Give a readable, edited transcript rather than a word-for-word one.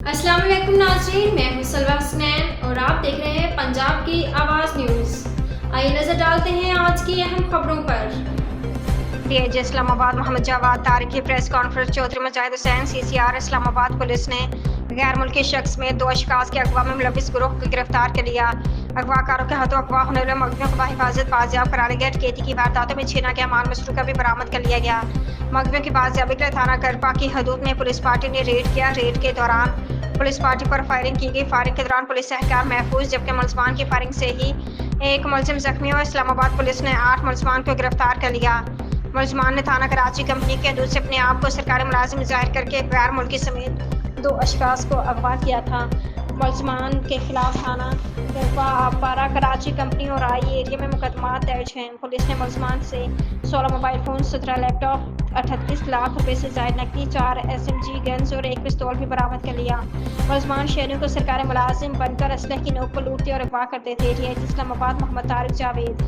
السلام علیکم ناظرین، میں ہوں سلوہ حسنین اور آپ دیکھ رہے ہیں پنجاب کی آواز نیوز۔ آئیے نظر ڈالتے ہیں آج کی اہم خبروں پر۔ ڈی آئی جی اسلام آباد محمد جاوید طارق کی پریس کانفرنس۔ چودھری مجاہد حسین سی سی آر اسلام آباد پولیس نے غیر ملکی شخص میں 2 اشخاص کے اغوا میں ملوث گروہ کو گرفتار کر لیا۔ اغوا کاروں کے ہاتھوں اغوا ہونے والے مغویوں کو بحفاظت بازیاب کرانے گئے۔ ڈکیتی کی وارداتوں میں چھینا گیا مال مسروقہ بھی برآمد کر لیا گیا۔ مغویوں کی بازیابی کے لیے تھانہ کرپا کی حدود میں پولیس پارٹی نے ریڈ کیا۔ ریڈ کے دوران پولیس پارٹی پر فائرنگ کی گئی۔ فائرنگ کے دوران پولیس اہلکار محفوظ، جبکہ ملزمان کی فائرنگ سے ہی ایک ملزم زخمی ہوا۔ اسلام آباد پولیس نے 8 ملزمان کو گرفتار کر لیا۔ ملزمان نے تھانہ کراچی کمپنی کی حدود سے اپنے آپ کو سرکاری ملازم ظاہر کر کے غیر ملکی سمیت 2 اشخاص کو اغوا کیا تھا۔ ملزمان کے خلاف تھانہ کرپا، آبپارہ، کراچی کمپنی اور آئی ایریا میں مقدمات درج ہیں۔ پولیس نے ملزمان سے 16 موبائل فون، 17 لیپ ٹاپ، 38 لاکھ روپے سے زائد نقدی، 4 SMG گنز اور 1 پستول بھی برآمد کر لیا۔ ملزمان شہریوں کو سرکاری ملازم بن کر اسلحے کی نوک پر لوٹتے اور اغوا کرتے تھے۔ ڈی آئی جی اسلام آباد محمد طارق جاوید